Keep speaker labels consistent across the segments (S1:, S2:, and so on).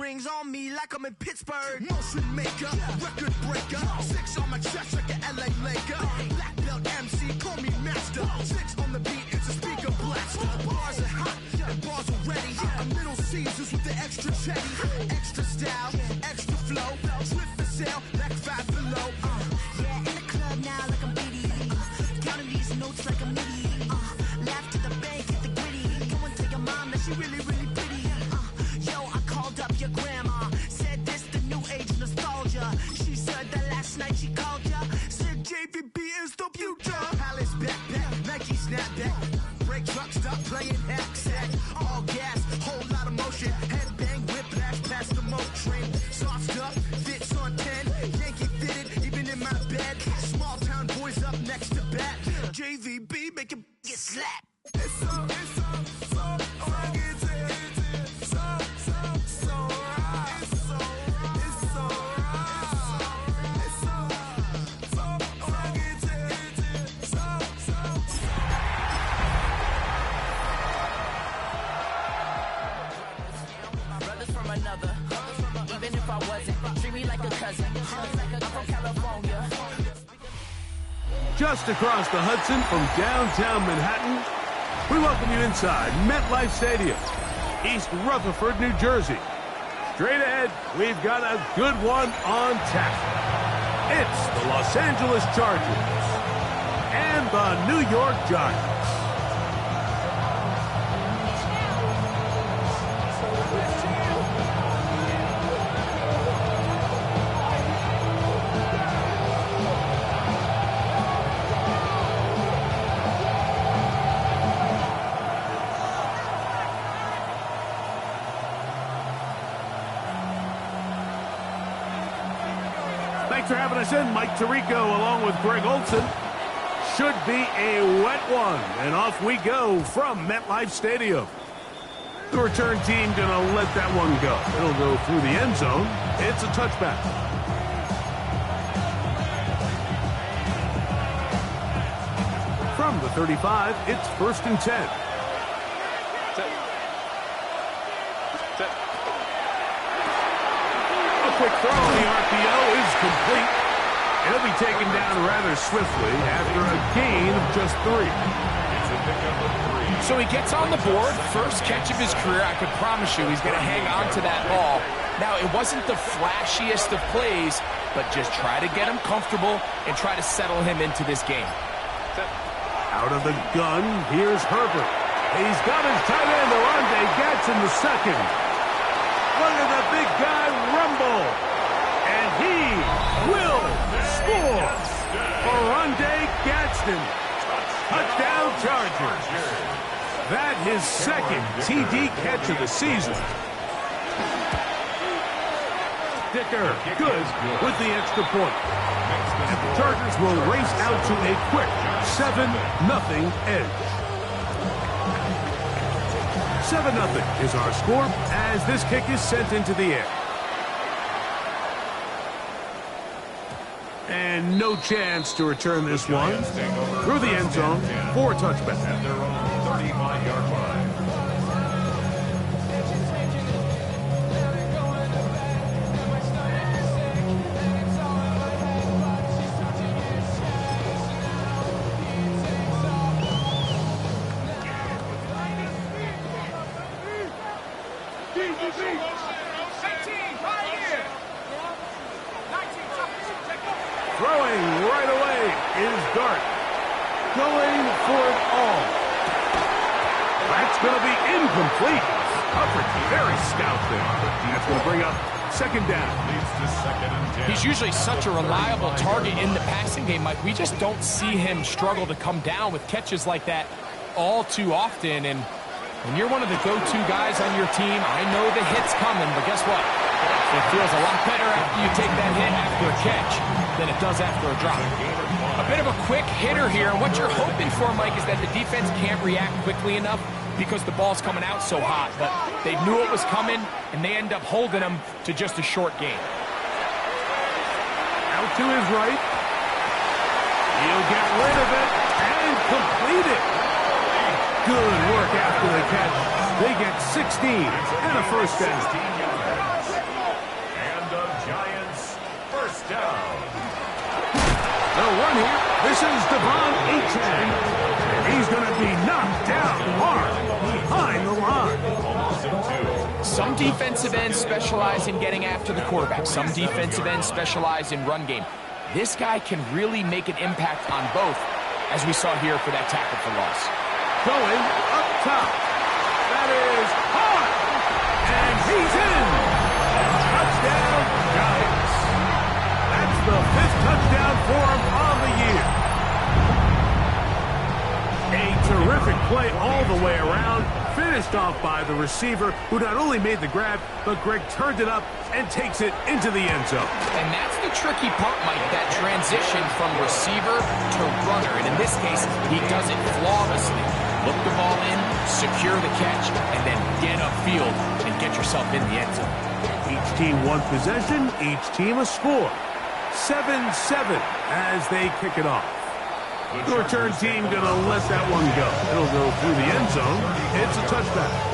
S1: rings on me like I'm in Pittsburgh. Motion maker, record breaker. 6 on my chest like an LA Laker. Black belt MC, call me master. 6 on the beat, it's a speaker blaster. Bars are hot, and bars are ready. I'm Little Caesars with the extra chetty. Extra style, extra flow. Trip for sale, like 5 below.
S2: Yeah, in the club now like I'm Diddy. Counting these notes like I'm Nitty. Laugh to the bank, hit the gritty. Go and tell your mom that she really, really pretty. Yo, I called up your grandma. Said this the new age nostalgia. She said that last night she called ya. Said JVB is the future.
S1: Palace backpack, Nike snapback. Break truck, stop playing hack sack. All gas, whole lot of motion. Headbang, whiplash, past the moat train. Soft stuff, fits on 10. Yankee fitted, even in my bed. Small town boys up next to bat. JVB, make it get slapped.
S3: It's so right.
S4: Brothers from another, even if I wasn't, treat me like a cousin. I'm from California.
S5: Just across the Hudson from downtown Manhattan, we welcome you inside MetLife Stadium, East Rutherford, New Jersey. Straight ahead, we've got a good one on tap. It's the Los Angeles Chargers and the New York Giants. Thanks for having us in. Mike Tirico along with Greg Olson. Should be a wet one. And off we go from MetLife Stadium. The return team going to let that one go. It'll go through the end zone. It's a touchback. From the 35, it's 1st and 10. Quick throw, the RPO is complete. It'll be taken down rather swiftly after a gain of just 3.
S6: So he gets on the board, first catch of his career. I could promise you he's going to hang on to that ball. Now, it wasn't the flashiest of plays, but just try to get him comfortable and try to settle him into this game.
S5: Out of the gun, here's Herbert. He's got his tight end, Oronde Gadsden the second. Look at the big guy rumble. And he will score. Oronde Gadsden. Touchdown Chargers. That his second TD catch of the season. Dicker, good with the extra point. And the Chargers will race out to a quick 7-0 edge. 7-0 is our score as this kick is sent into the air. And no chance to return this one through the end zone for a touchback.
S3: At their own 35-yard line.
S5: Throwing right away is Dart. Going for it all. That's going to be incomplete. Coverage very stout there. That's going to bring up 2nd down.
S3: Leads to 2nd and 10.
S6: He's usually such a reliable target in the passing game, Mike. We just don't see him struggle to come down with catches like that all too often. And when you're one of the go-to guys on your team, I know the hit's coming, but guess what? It feels a lot better after you take that hit after a catch than it does after a drop. A bit of a quick hitter here, and what you're hoping for, Mike, is that the defense can't react quickly enough because the ball's coming out so hot. But they knew it was coming, and they end up holding them to just a short gain.
S5: Out to his right. He'll get rid of it and complete it. Good work after the catch. They get 16 and a 1st down. gun here. This is Devon Achane. And he's going to be knocked down hard behind the line.
S6: Some defensive ends specialize in getting after the quarterback. Some defensive ends specialize in run game. This guy can really make an impact on both, as we saw here for that tackle for loss.
S5: Going up top. That is hard. And he's in. Touchdown, Giants. That's the 5th touchdown for him on the year. A terrific play all the way around. Finished off by the receiver, who not only made the grab, but Greg turned it up and takes it into the end zone.
S6: And that's the tricky part, Mike, that transition from receiver to runner. And in this case, he does it flawlessly. Look the ball in, secure the catch, and then get upfield and get yourself in the end zone.
S5: Each team one possession, each team a score. 7-7 as they kick it off. The return team going to let that one go. It'll go through the end zone. It's a touchback.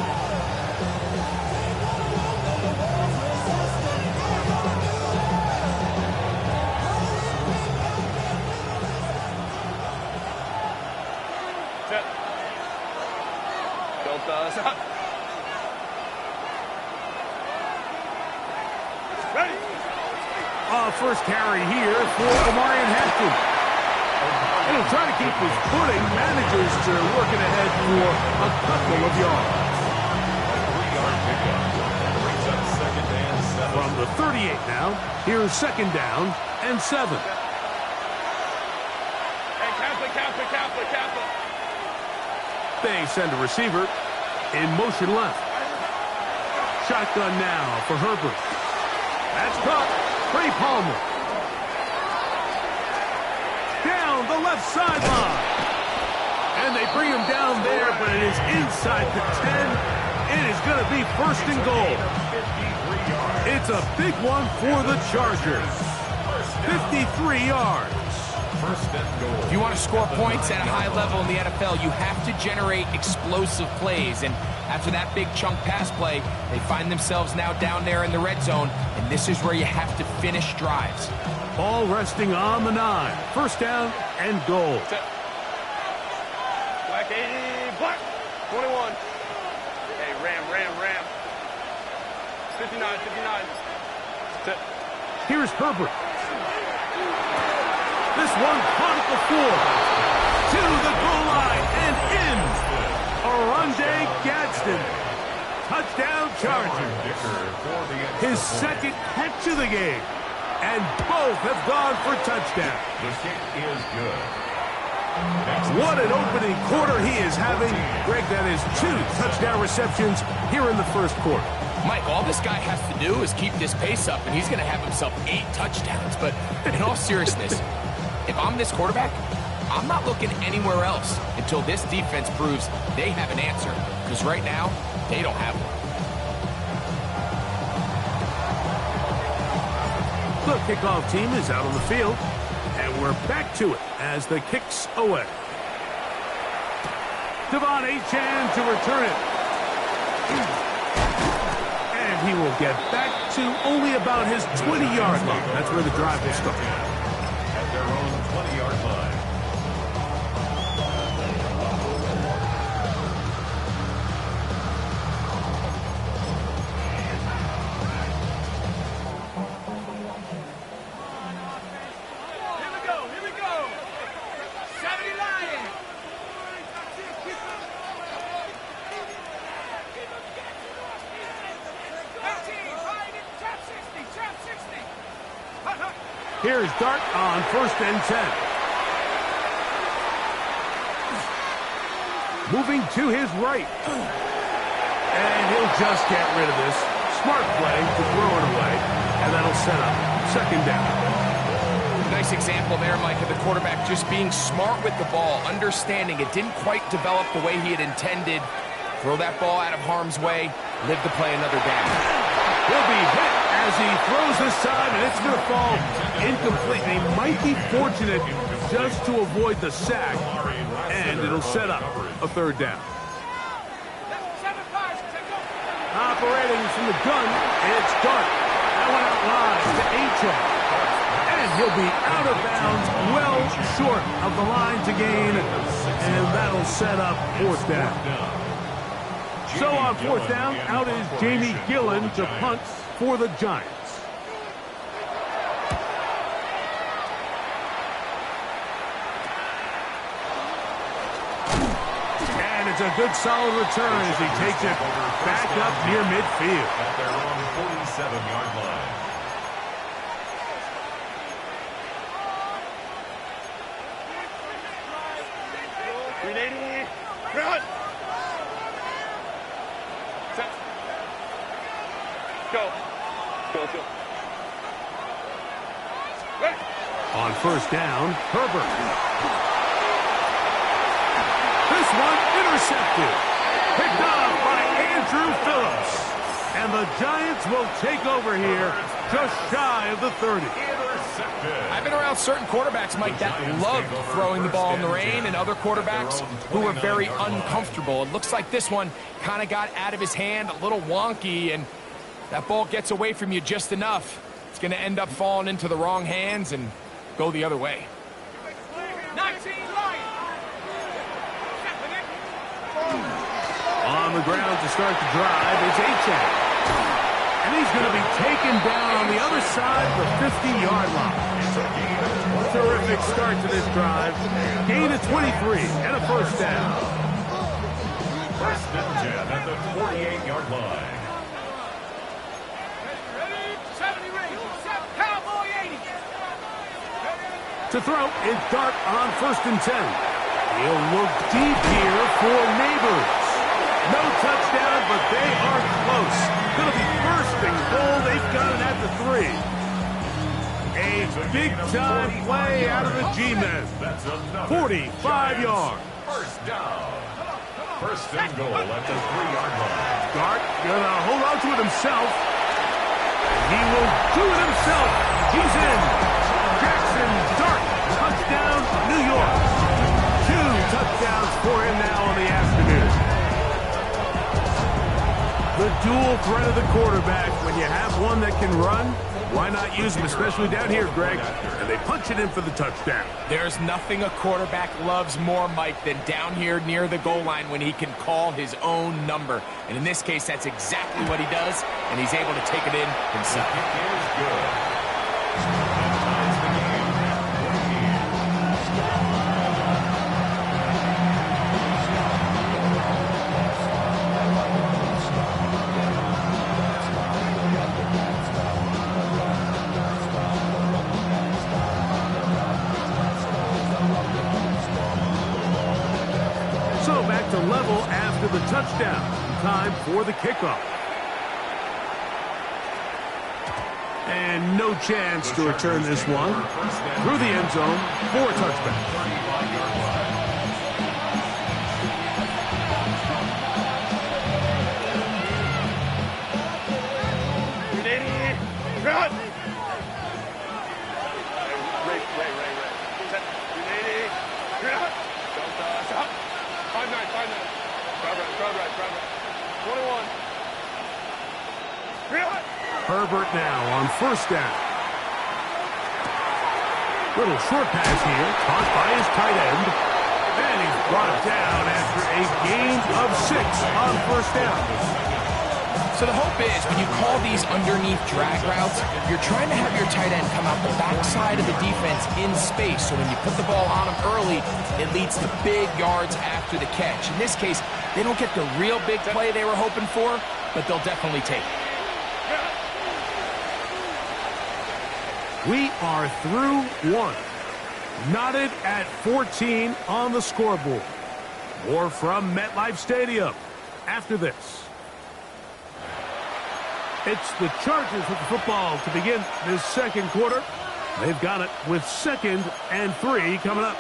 S5: First carry here for Omarion Haskins. And he'll try to keep his footing, manages to work it ahead for a couple of yards. From the 38 now, here's 2nd down and 7.
S7: Hey, Kappa.
S5: They send a receiver in motion left. Shotgun now for Herbert. That's caught. Trey Palmer. Down the left sideline. And they bring him down there, but it is inside the 10. It is going to be 1st and goal. It's a big one for the Chargers. 53 yards.
S6: If you want to score points at a high level in the NFL, you have to generate explosive plays. And after that big chunk pass play, they find themselves now down there in the red zone, and this is where you have to finish drives.
S5: Ball resting on the 9. 1st down and goal.
S7: Black 80, black 21. Hey, Ram. 59.
S5: Here's Herbert. This one caught at the 4. To the goal line and in. Oronde Gadsden. Touchdown Chargers. His 2nd catch of the game. And both have gone for touchdown.
S3: The kick is good.
S5: What an opening quarter he is having. Greg, that is 2 touchdown receptions here in the 1st quarter.
S6: Mike, all this guy has to do is keep this pace up, and he's going to have himself 8 touchdowns. But in all seriousness, if I'm this quarterback, I'm not looking anywhere else until this defense proves they have an answer. Because right now, they don't have one.
S5: The kickoff team is out on the field, and we're back to it as the kick's away. Devon Achane to return it. And he will get back to only about his 20-yard line. That's where the drive will start.
S3: At their own 20-yard line.
S7: Here we go. 70 Lions.
S5: Here's Dart on 1st and 10. Moving to his right. And he'll just get rid of this. Smart play to throw it away. And that'll set up 2nd down.
S6: Nice example there, Mike, of the quarterback just being smart with the ball, understanding it didn't quite develop the way he had intended. Throw that ball out of harm's way, live to play another down.
S5: He'll be hit as he throws this time, and it's going to fall incomplete. They might be fortunate just to avoid the sack, and it'll set up a 3rd down. Operating from the gun, it's Dart. That one out wide to Achane. And And he'll be out of bounds, well short of the line to gain, and that'll set up fourth down. So on fourth down, out is Jamie Gillen to punt for the Giants. And it's a good solid return as he takes it back up near midfield.
S3: At their own 47-yard line.
S5: On first down, Herbert. This one intercepted. Picked up by Andrew Phillips. And the Giants will take over here just shy of the 30.
S6: I've been around certain quarterbacks, Mike, that love throwing the ball in the rain, and other quarterbacks who are very uncomfortable. It looks like this one kind of got out of his hand, a little wonky, and that ball gets away from you just enough. It's going to end up falling into the wrong hands and go the other way.
S7: 19
S5: On the ground to start the drive is Achane. And he's going to be taken down on the other side of the 50-yard line. Terrific start to this drive. Gain of 23 and a first down.
S3: First and 10 at the 48-yard line.
S5: To throw is Dart on first and 10. He'll look deep here for Neighbors. No touchdown, but they are close. Going to be first and goal. They've got it at the 3. A big-time play out of the G-men. 45 yards.
S3: First down. First and goal at the 3-yard line.
S5: Dart going to hold on to it himself. He will do it himself. He's in. Jackson Dart, touchdown, New York. 2 touchdowns for him now on the afternoon. The dual threat of the quarterback. When you have one that can run, why not use him, especially down here, Greg? And they punch it in for the touchdown.
S6: There's nothing a quarterback loves more, Mike, than down here near the goal line when he can call his own number. And in this case, that's exactly what he does, and he's able to take it in himself.
S3: It is good.
S5: So back to level after the touchdown. Time for the kickoff. And no chance to return this one. Through the end zone for a touchback. Herbert now on first down. Little short pass here, caught by his tight end. And he's brought down after a gain of 6 on first down.
S6: So the hope is when you call these underneath drag routes, you're trying to have your tight end come out the backside of the defense in space. So when you put the ball on him early, it leads to big yards after the catch. In this case, they don't get the real big play they were hoping for, but they'll definitely take it.
S5: We are through one. Knotted at 14 on the scoreboard. More from MetLife Stadium after this. It's the Chargers with the football to begin this second quarter. They've got it with 2nd and 3 coming up.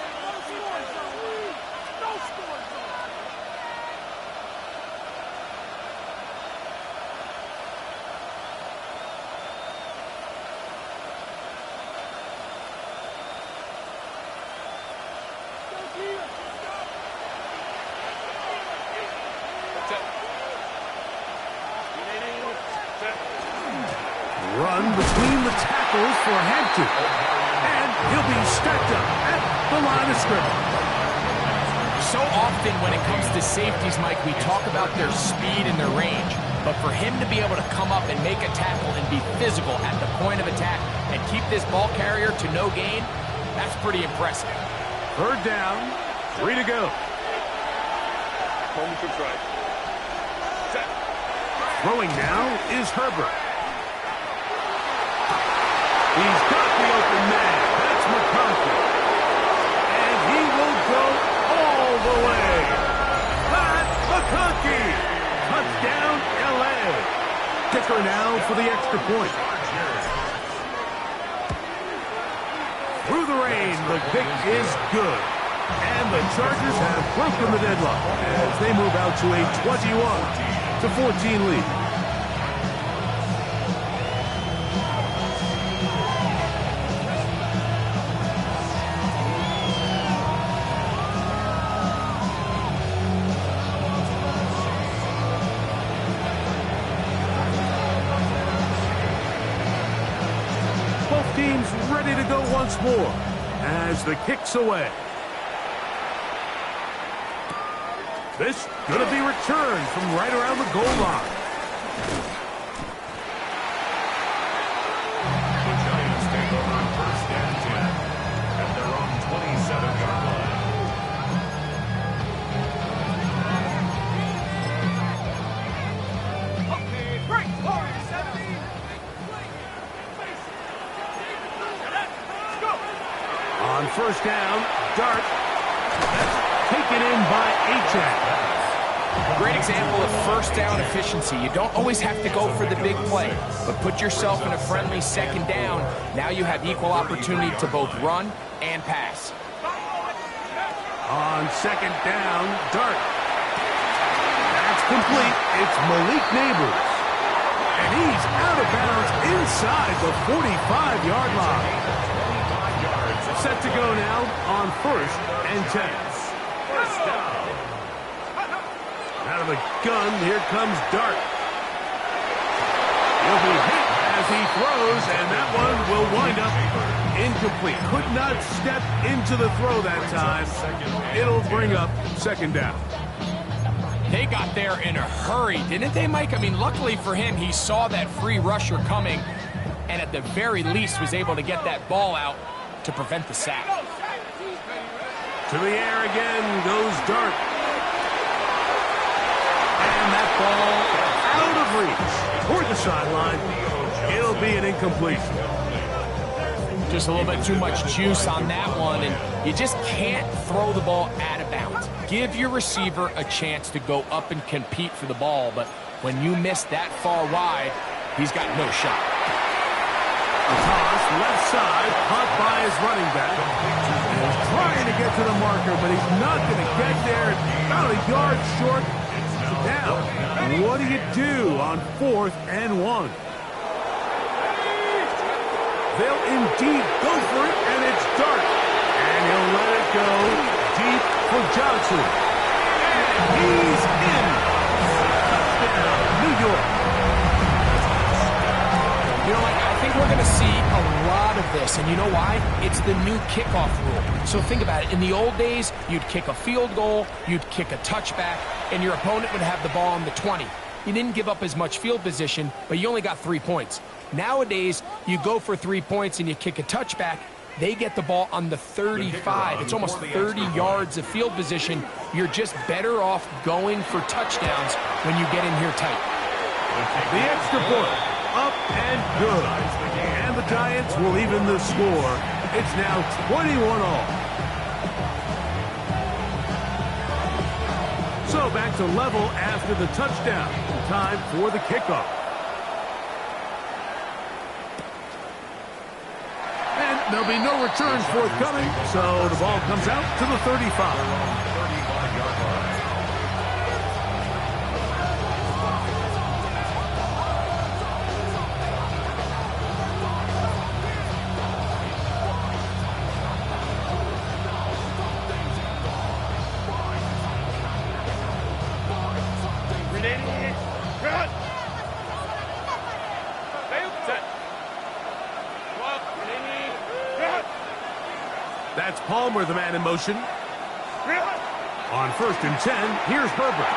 S5: Run between the tackles for Hampton. He'll be stacked up at the line of scrimmage.
S6: So often when it comes to safeties, Mike, we talk about their speed and their range. But for him to be able to come up and make a tackle and be physical at the point of attack and keep this ball carrier to no gain, that's pretty impressive.
S5: Third down, 3 to go.
S7: Home to right. Set.
S5: Throwing now is Herbert. He's got the open man. That's McConkey. And he will go all the way. Pat McConkey. Touchdown, L.A. Kicker now for the extra point. Through the rain, the kick is good. And the Chargers have broken the deadlock as they move out to a 21-14 lead. Both teams ready to go once more as the kick's away. This going to be returned from right around the goal line.
S3: The Giants take over on 1st and 10 at their own 27-yard line.
S5: On first down, Dart. That's taken in by Achane.
S6: Great example of first down efficiency. You don't always have to go for the big play, but put yourself in a friendly second down. Now you have equal opportunity to both run and pass.
S5: On second down, Dart. That's complete. It's Malik Neighbors. And he's out of bounds inside the 45-yard line. Set to go now on 1st and 10.
S3: First down.
S5: Out of the gun, here comes Dart. He'll be hit as he throws, and that one will wind up incomplete. Could not step into the throw that time. It'll bring up second down.
S6: They got there in a hurry, didn't they, Mike? I mean, luckily for him, he saw that free rusher coming, and at the very least was able to get that ball out to prevent the sack.
S5: To the air again goes Dart. And that ball out of reach toward the sideline. It'll be an incompletion.
S6: Just a little bit too much juice on that one, and you just can't throw the ball out of bounds. Give your receiver a chance to go up and compete for the ball, but when you miss that far wide, he's got no shot.
S5: The toss, left side, caught by his running back. And he's trying to get to the marker, but he's not going to get there. About a yard short. Now, what do you do on 4th and 1? They'll indeed go for it, and it's Dart. And he'll let it go deep for Johnson. And he's in. Touchdown, New York.
S6: You know, I think we're going to see a lot of this, and you know why? It's the new kickoff rule. So think about it. In the old days, you'd kick a field goal, you'd kick a touchback, and your opponent would have the ball on the 20. You didn't give up as much field position, but you only got 3 points. Nowadays, you go for 3 points and you kick a touchback, they get the ball on the 35. It's almost 30 yards of field position. You're just better off going for touchdowns when you get in here tight.
S5: The extra point. Up and good. And the Giants will even the score. It's now 21-all. So back to level after the touchdown. Time for the kickoff. And there'll be no return forthcoming, so the ball comes out to the 35.
S3: 35-yard line.
S5: That's Palmer, the man in motion. On 1st and 10, here's Herbert.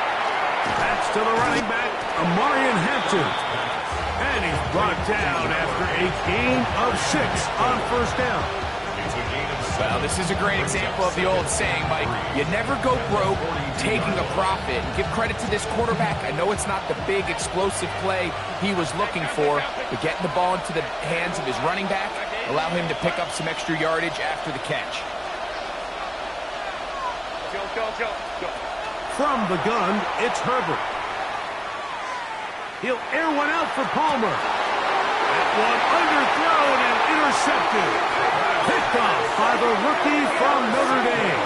S5: That's to the running back, Amarian Hampton. And he's brought down after a gain of 6 on 1st down.
S6: Well, this is a great example of the old saying, Mike. You never go broke taking a profit. Give credit to this quarterback. I know it's not the big explosive play he was looking for, but getting the ball into the hands of his running back, allow him to pick up some extra yardage after the catch.
S5: From the gun, it's Herbert. He'll air one out for Palmer. That one underthrown and intercepted. Picked off by the rookie from Notre Dame.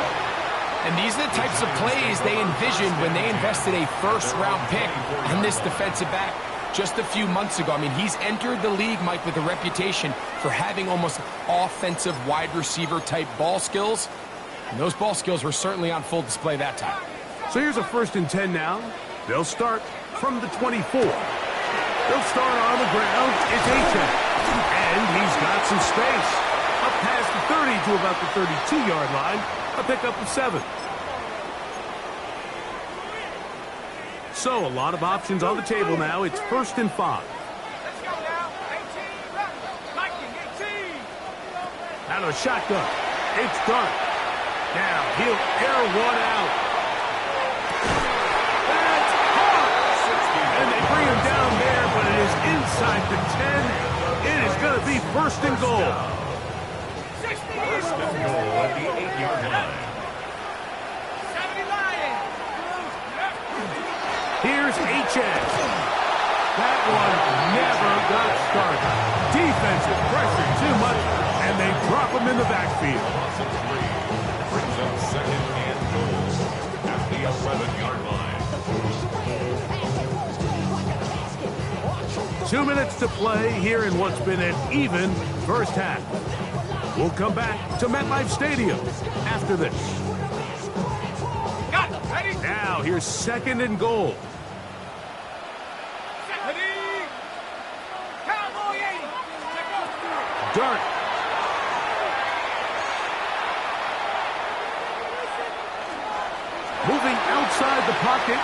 S6: And these are the types of plays they envisioned when they invested a first-round pick on this defensive back just a few months ago. I mean, he's entered the league, Mike, with a reputation for having almost offensive wide receiver type ball skills. And those ball skills were certainly on full display that time.
S5: So here's a 1st and 10 now. They'll start from the 24. They'll start on the ground. It's Achane. And he's got some space. Up past the 30 to about the 32-yard line. A pickup of 7. So a lot of options on the table now. It's 1st and 5.
S7: Let's go now. 18.
S5: Out of a shotgun. It's Dart. Now he'll air one out. That's hard. And they bring him down there, but it is inside the 10. It is going to be 1st and goal.
S3: 1st and goal at the 8-yard line.
S7: 70 Lions.
S5: Here's Achane. That one never got started. Defensive pressure too much, and they drop him in the backfield.
S3: Loss of 3 brings up 2nd and goal at the 11-yard line.
S5: 2 minutes to play here in what's been an even first half. We'll come back to MetLife Stadium after this.
S7: Got it. Ready?
S5: Now here's 2nd and goal.
S7: Ready? Cowboy 80.
S5: Dart. Moving outside the pocket.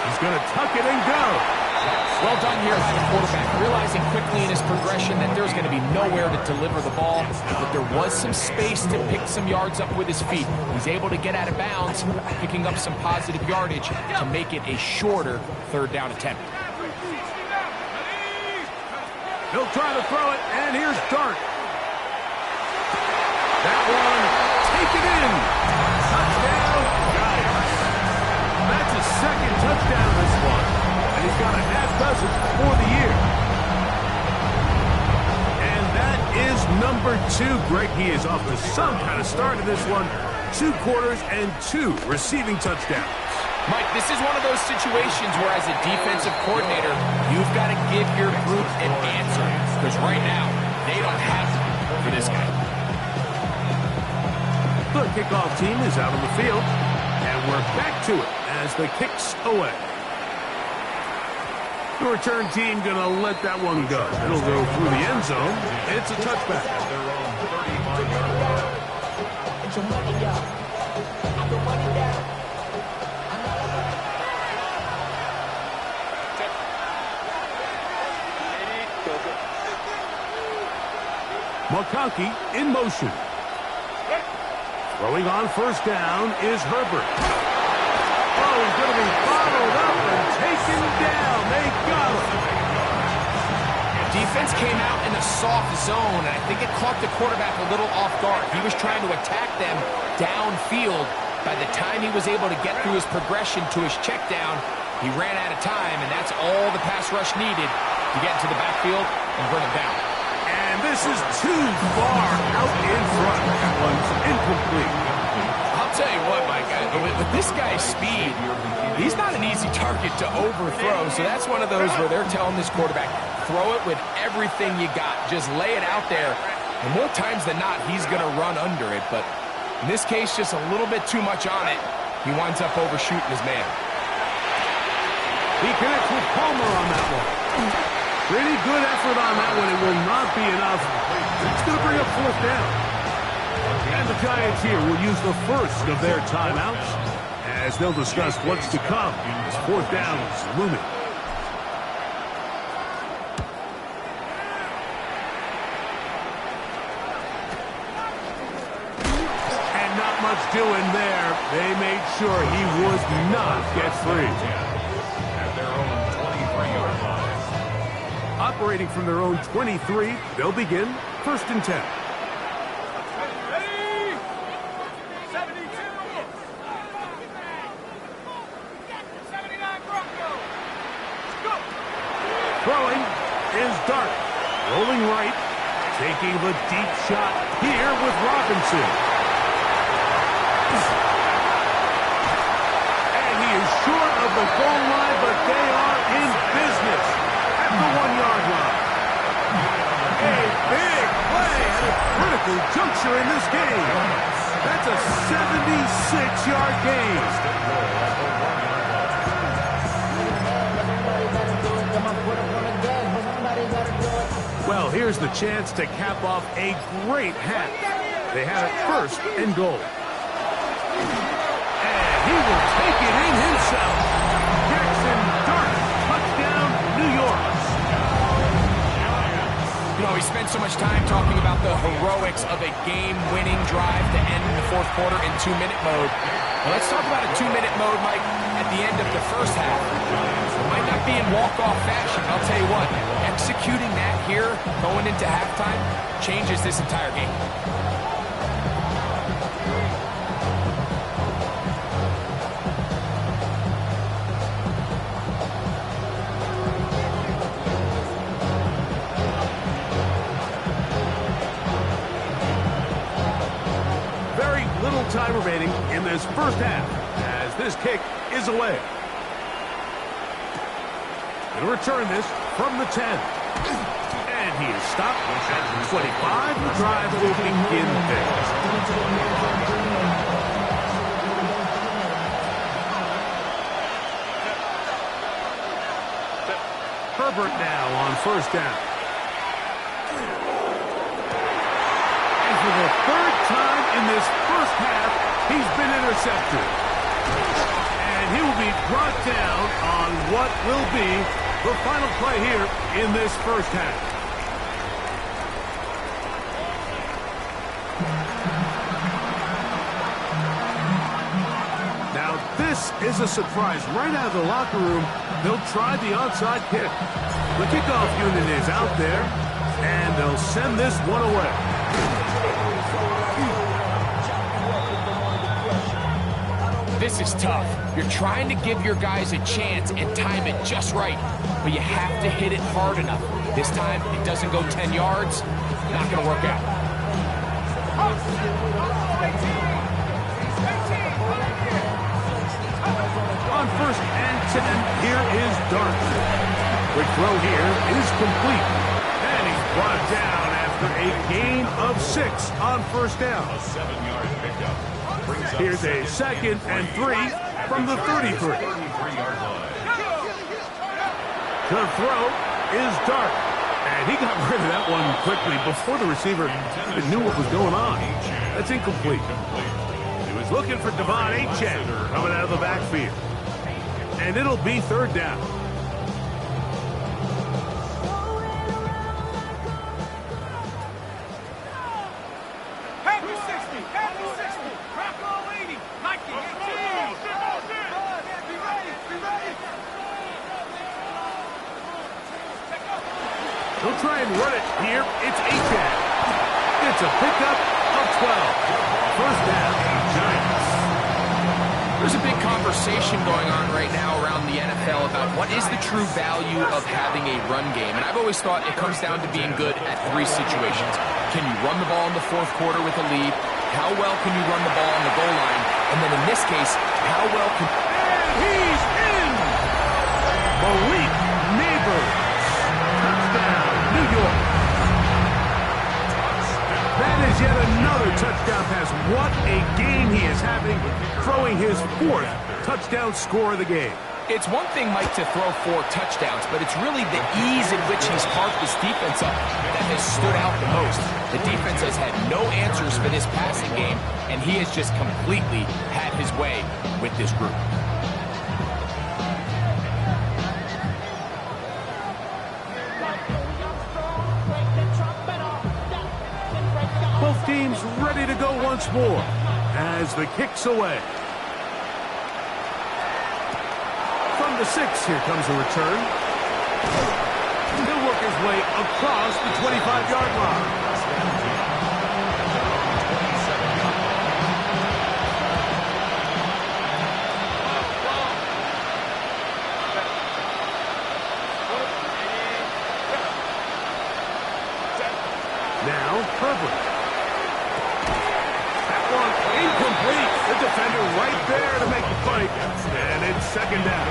S5: He's going to tuck it and go.
S6: Well done here by the quarterback, realizing quickly in his progression that there's going to be nowhere to deliver the ball, but there was some space to pick some yards up with his feet. He's able to get out of bounds, picking up some positive yardage to make it a shorter 3rd down attempt.
S5: He'll try to throw it, and here's Dart. That one, take it in. Touchdown, Giants. That's his 2nd touchdown this one. He's got a half dozen for the year. And that is number 2. Greg, he is off to some kind of start in this one. 2 quarters and 2 receiving touchdowns.
S6: Mike, this is one of those situations where as a defensive coordinator, you've got to give your group an answer. Because right now, they don't have it for this guy.
S5: The kickoff team is out on the field. And we're back to it as the kick's away. The return team going to let that one go. It'll go through the end zone. It's a touchback.
S3: They're on 35-yard line.
S2: Get your money up. I can money down.
S5: McConkey in motion. Throwing on 1st down is Herbert. Oh, he's going to be followed up and taken down. They got him.
S6: Defense came out in a soft zone, and I think it caught the quarterback a little off guard. He was trying to attack them downfield. By the time he was able to get through his progression to his check down, he ran out of time, and that's all the pass rush needed to get into the backfield and bring him down.
S5: And this is too far out in front. That one's incomplete.
S6: I'll tell you what, Mike, with this guy's speed, he's not an easy target to overthrow. So that's one of those where they're telling this quarterback, throw it with everything you got. Just lay it out there. And more times than not, he's going to run under it. But in this case, just a little bit too much on it. He winds up overshooting his man.
S5: He connects with Palmer on that one. Pretty good effort on that one. It will not be enough. It's going to bring up 4th down. And the Giants here will use the first of their timeouts as they'll discuss what's to come as fourth down is looming. And not much doing there. They made sure he would not get free.
S3: At their own 23-yard line.
S5: Operating from their own 23, they'll begin first and 10. Throwing is Dart. Rolling right. Taking the deep shot here with Robinson. And he is short of the goal line, but they are in business at the 1-yard line. A big play at a critical juncture in this game. That's a 76-yard gain. Well, here's the chance to cap off a great half. They have it first and goal. And he will take it in himself. Jackson Dart, touchdown, New York.
S6: You know, we spent so much time talking about the heroics of a game-winning drive to end the fourth quarter in 2-minute mode. Well, let's talk about a 2-minute mode, Mike, at the end of the first half. It might not be in walk-off fashion, I'll tell you what. Executing that here, going into halftime, changes this entire game.
S5: Very little time remaining in this first half as this kick is away. He'll return this from the 10. And he is stopped at 25. The drive will begin things. Herbert now on first down. And for the third time in this first half, he's been intercepted. And he will be brought down on what will be the final play here in this first half. Now this is a surprise. Right out of the locker room, they'll try the onside kick. The kickoff unit is out there, and they'll send this one away.
S6: This is tough. You're trying to give your guys a chance and time it just right, but you have to hit it hard enough. This time, it doesn't go 10 yards. Not going to work out.
S5: On first and 10, here is Dart. Quick throw here is complete. And he's brought down after a gain of 6 on first down.
S3: A 7-yard pickup.
S5: Here's a second and 3 from the 33.
S3: 33-yard line.
S5: The throw is Dart. And he got rid of that one quickly before the receiver even knew what was going on. That's incomplete. He was looking for Devon Achane coming out of the backfield. And it'll be third down. They'll try and run it here. It's Achane. It's a pickup of 12. First down, Giants.
S6: There's a big conversation going on right now around the NFL about what is the true value of having a run game. And I've always thought it comes down to being good at 3 situations. Can you run the ball in the fourth quarter with a lead? How well can you run the ball on the goal line? And then in this case, how well can...
S5: And he's in! Malik Neighbors. Touchdown, New York. That is yet another touchdown pass. What a game he is having, throwing his 4th touchdown score of the game.
S6: It's one thing, Mike, to throw 4 touchdowns, but it's really the ease in which he's carved this defense up that has stood out the most. The defense has had no answers for this passing game, and he has just completely had his way with this group.
S5: Both teams ready to go once more as the kick's away. From the 6, here comes a return. He'll work his way across the 25-yard line. Now, Herbert. That one incomplete. The defender right there to make the fight. And it's second down.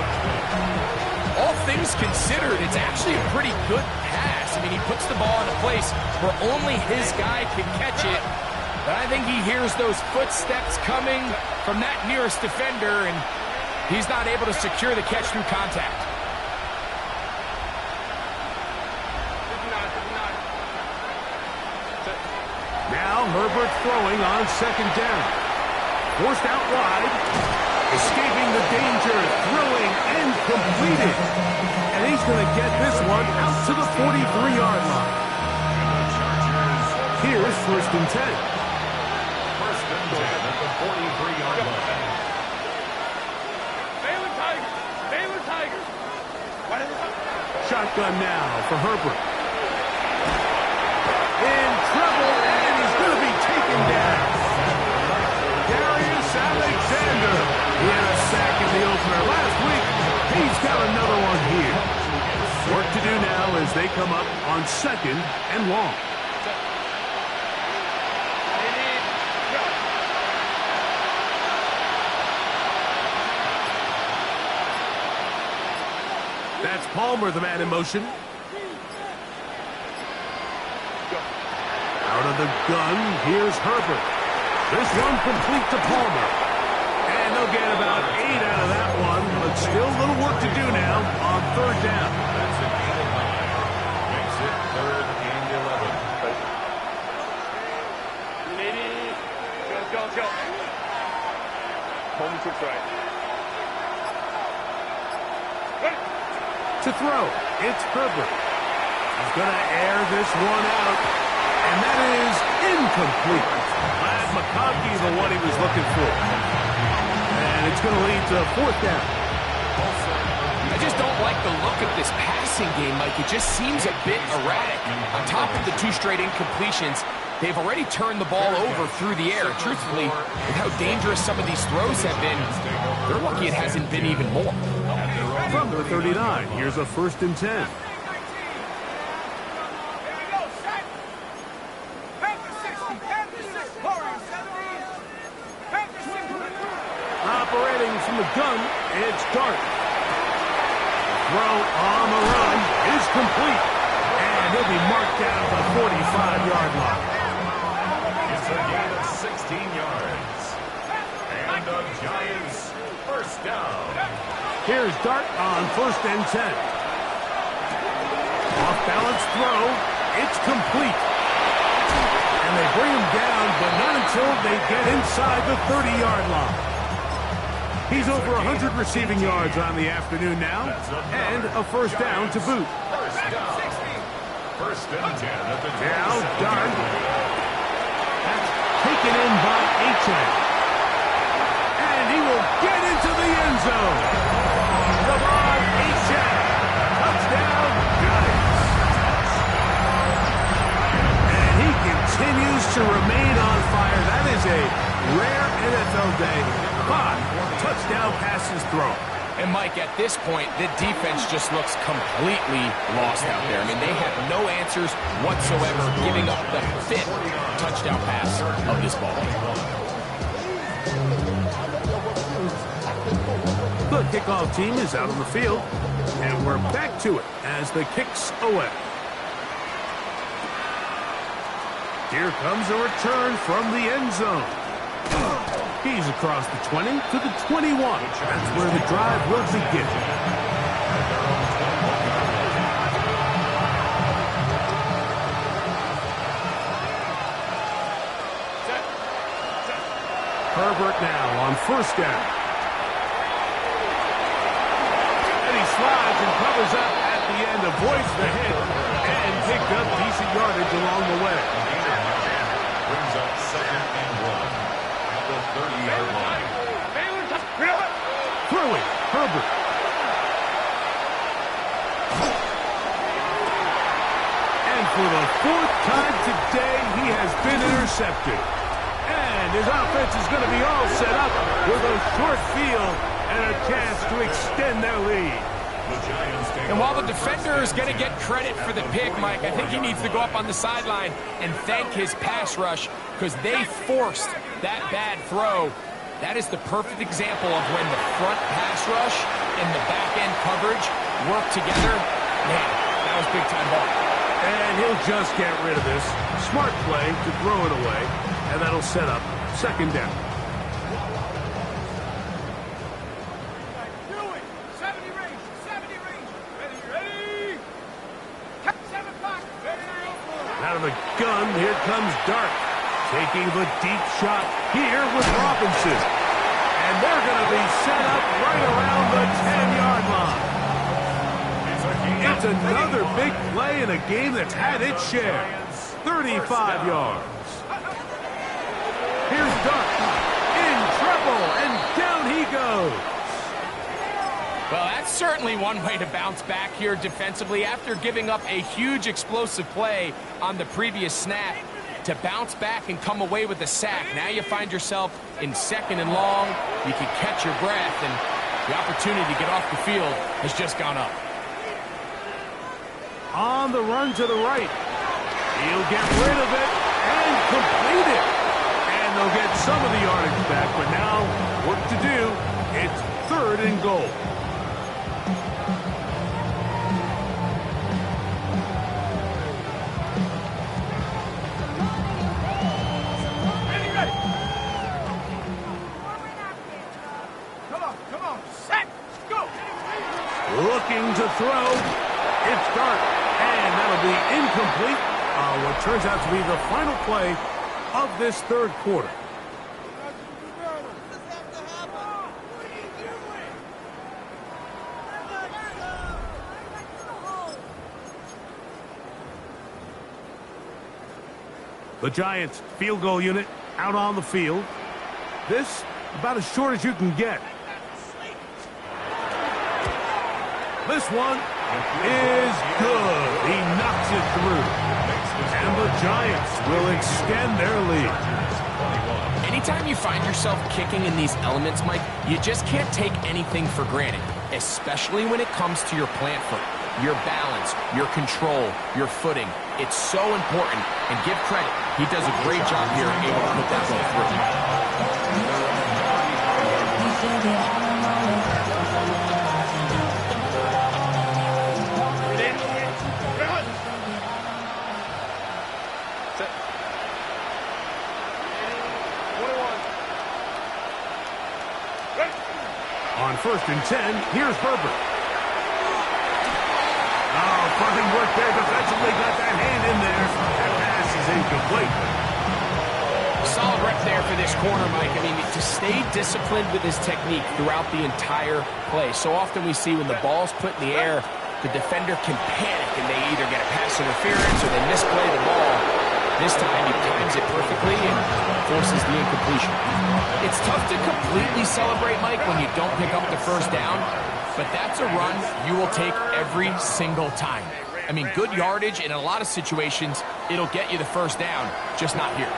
S6: All things considered, it's actually a pretty good pass. I mean, he puts the ball in a place where only his guy can catch it. But I think he hears those footsteps coming from that nearest defender, and he's not able to secure the catch through contact.
S5: Now Herbert throwing on second down. Forced out wide. Escaping the danger. Throwing and completed. And he's going to get this one out to the 43-yard line. Here's first and 10.
S3: First and 10 at the 43-yard line.
S7: Baylor Tigers.
S5: Shotgun now for Herbert. In trouble, and he's going to be taken down. Darius Alexander. He had a sack in the opener last week. He's got another one here. Work to do now as they come up on second and long. That's Palmer, the man in motion. Out of the gun, here's Herbert. This one complete to Palmer. And they'll get about 8 out of that one, but still a little work to do now on third down.
S3: That's an 8 and 9. Makes it third and 11.
S7: Go. Home to try.
S5: To throw, it's Herbert. He's going to air this one out, and that is incomplete. Brad McConkey, the one he was looking for. And it's going to lead to fourth down.
S6: I just don't like the look of this passing game, Mike. It just seems a bit erratic. On top of the 2 straight incompletions, they've already turned the ball over through the air. Truthfully, with how dangerous some of these throws have been, they're lucky it hasn't been even more.
S5: From the 39, here's a first and 10. Operating from the gun, it's Dart. Throw on the run is complete. And he'll be marked down at the 45-yard line.
S3: It's a gain of 16 yards. And the Giants first down.
S5: Here's Dart on first and 10. Off-balance throw. It's complete. And they bring him down, but not until they get inside the 30-yard line. He's over 100 receiving yards on the afternoon now, and a first down to boot.
S3: First down. First and 10 at the
S5: Now Dart. That's taken in by Achane. And he will get into the end zone. Lamar Achane. Touchdown, Giants. And he continues to remain on fire. That is a rare NFL day. 5 touchdown passes thrown.
S6: And, Mike, at this point, the defense just looks completely lost out there. I mean, they have no answers whatsoever, giving up the 5th touchdown pass of this ball game.
S5: The kickoff team is out on the field, and we're back to it as the kick's away. Here comes a return from the end zone. He's across the 20 to the 21. That's where the drive will begin. Herbert now on first down. And he slides and covers up at the end, avoids the hit, and picked up decent yardage along the way.
S3: Brings up 2nd and 1 at the 30-yard line.
S5: Throwing, Herbert. And for the 4th time today, he has been intercepted. And his offense is going to be all set up with a short field and a chance to extend their lead.
S6: And while the defender is going to get credit for the pick, Mike, I think he needs to go up on the sideline and thank his pass rush because they forced that bad throw. That is the perfect example of when the front pass rush and the back-end coverage work together. Man, that was big-time ball.
S5: And he'll just get rid of this. Smart play to throw it away, and that'll set up 2nd down. Out of the gun, here comes Dart. Taking the deep shot here with Robinson. And they're going to be set up right around the 10-yard line. It's another big play in a game that's had its share. 35 yards. Here's Dart. In trouble, and down he goes.
S6: Well, that's certainly one way to bounce back here defensively after giving up a huge explosive play on the previous snap. To bounce back and come away with a sack. Now you find yourself in 2nd and long. You can catch your breath, and the opportunity to get off the field has just gone up.
S5: On the run to the right. He'll get rid of it and complete it. And they'll get some of the yardage back, but now work to do. It's 3rd and goal. Looking to throw. It's Dart. And that'll be incomplete. What turns out to be the final play of this 3rd quarter. The Giants field goal unit out on the field. This about as short as you can get. This one is good. He knocks it through. And the Giants will extend their lead.
S6: Anytime you find yourself kicking in these elements, Mike, you just can't take anything for granted, especially when it comes to your plant foot, your balance, your control, your footing. It's so important, and give credit. He does a great job here able to put that ball through.
S5: On 1st and 10, here's Herbert. Oh, fine work there defensively. Got that hand in there. That pass is incomplete.
S6: Solid rep there for this corner, Mike. I mean, to stay disciplined with his technique throughout the entire play. So often we see when the ball's put in the air, the defender can panic and they either get a pass interference or they misplay the ball. This time he times it perfectly and forces the incompletion. It's tough to completely celebrate, Mike, when you don't pick up the 1st down, but that's a run you will take every single time. I mean, good yardage, and in a lot of situations, it'll get you the 1st down, just not here.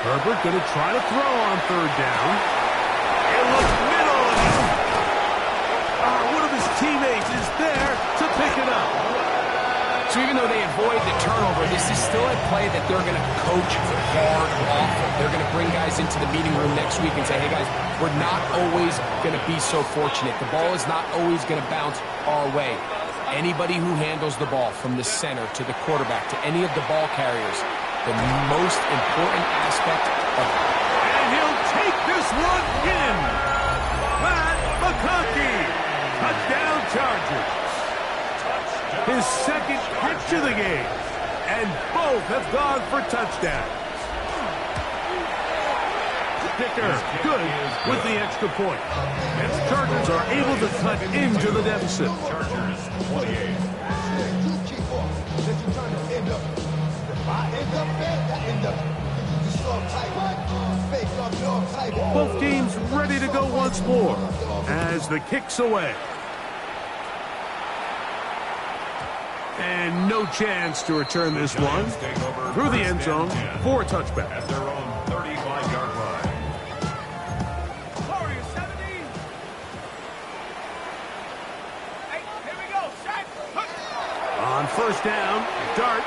S5: Herbert going to try to throw on 3rd down. It looks middle. One of his teammates is there to pick it up.
S6: So even though they avoid the turnover, this is still a play that they're going to coach hard off of. They're going to bring guys into the meeting room next week and say, hey, guys, we're not always going to be so fortunate. The ball is not always going to bounce our way. Anybody who handles the ball from the center to the quarterback to any of the ball carriers, the most important aspect of it.
S5: And he'll take one in. Matt McConkey. Touchdown Chargers. His second catch of the game. And both have gone for touchdowns. Kicker, good with the extra point. And the Chargers are able to cut into the deficit.
S3: Chargers 28.
S5: Both teams ready to go once more as the kick's away. And no chance to return this one through the end zone for a touchback.
S3: At their own 35-yard line.
S5: On first down, Dart.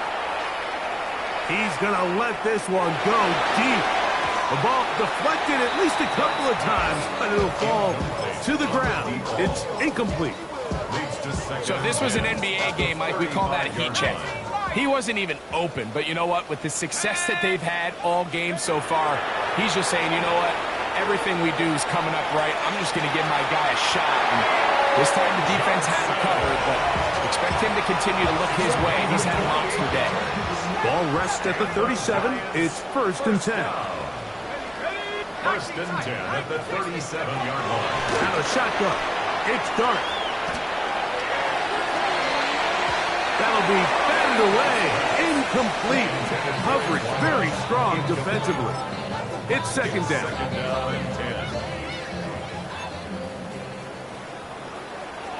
S5: He's going to let this one go deep. The ball deflected at least a couple of times, but it'll fall to the ground. It's incomplete.
S6: So if this was an NBA game, Mike, we call that a heat check. He wasn't even open, but you know what? With the success that they've had all game so far, he's just saying, you know what? Everything we do is coming up right. I'm just going to give my guy a shot. And this time the defense had him covered, but expect him to continue to look his way. He's had a monster day.
S5: Ball rests at the 37. It's first and 10.
S3: First and 10 at the 37-yard line.
S5: And a shotgun. It's Dart. That'll be batted away. Incomplete. Coverage very strong defensively. It's second down.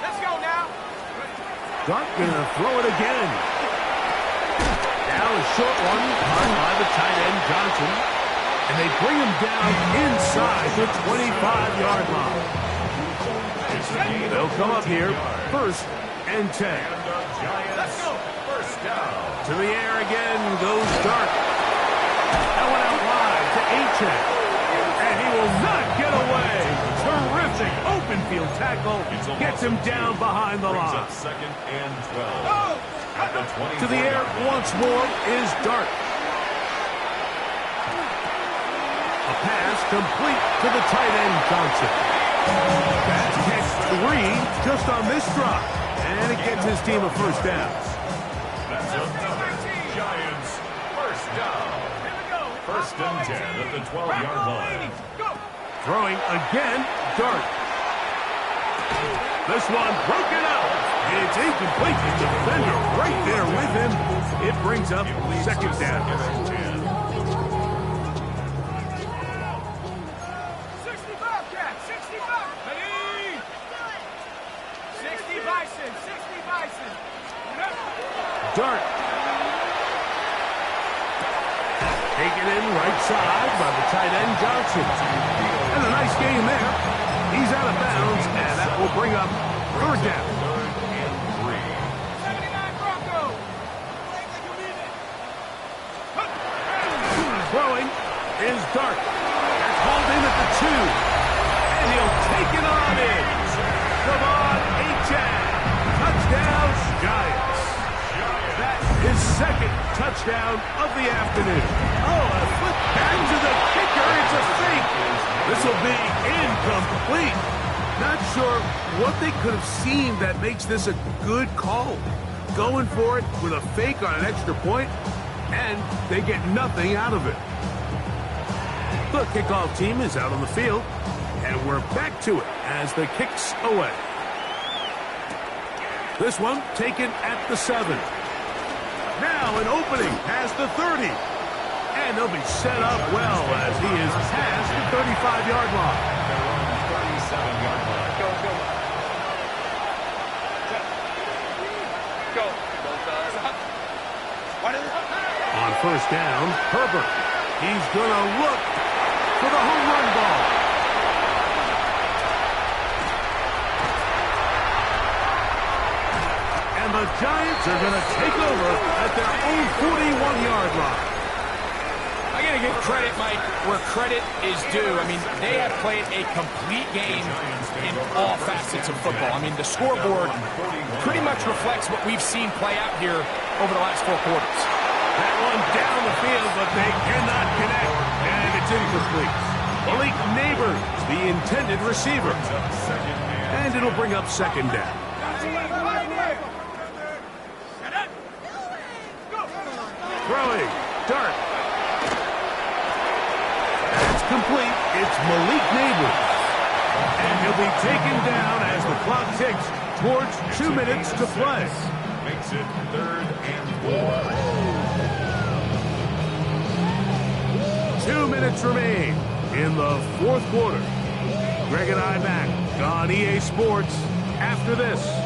S7: Let's go now.
S5: Dart gonna throw it again. Now a short one caught by the tight end Johnson. And they bring him down inside the 25-yard line. They'll come up here first and 10.
S3: Let's go. First down.
S5: To the air again goes Dart. That one out wide to Achane. And he will not get away. Terrific open field tackle. Gets him down behind the
S3: Brings
S5: line.
S3: up second and 12. At the 24.
S5: To the air once more is Dart. A pass complete to the tight end Johnson. That's catch 3 just on this drop. And it gets his team a first down.
S3: That's another Giants first down. First and 10 at the 12-yard line.
S5: Throwing again, Dart. This one broken out. It's incomplete. The defender right there with him. It brings up second down.
S7: 65, Cat. 65. Ready? 60 Bison. 60 Bison.
S5: Dart. Taken in right side by the tight end Johnson. And a nice game there. He's out of bounds, and that will bring up third down.
S3: Third and
S7: 79 Broncos.
S5: Throwing is Dart. That's hauled in at the 2. And he'll take it on in. Devon Achane. Touchdown, Giants. That is second touchdown of the afternoon. Oh, a flip back to the kicker. It's a fake. This will be incomplete. Not sure what they could have seen that makes this a good call. Going for it with a fake on an extra point, and they get nothing out of it. The kickoff team is out on the field, and we're back to it as the kick's away. This one taken at the 7. Now an opening past the 30. And they'll be set up well as he is past the 35-yard line.
S3: Their own 37-yard line.
S7: Go, go. Go.
S5: On first down, Herbert. He's going to look for the home run ball. And the Giants are going to take over at their own 41-yard line.
S6: I got to give credit, Mike, where credit is due. I mean, they have played a complete game in all facets of football. I mean, the scoreboard pretty much reflects what we've seen play out here over the last 4 quarters.
S5: That one down the field, but they cannot connect, and it's incomplete. Malik Neighbors, the intended receiver. And it'll bring up second down. Throwing. Dart. That's complete. It's Malik Neighbors. And he'll be taken down as the clock ticks towards 2 minutes to play.
S3: Makes it 3rd and 4.
S5: 2 minutes remain in the fourth quarter. Greg and I back on EA Sports after this.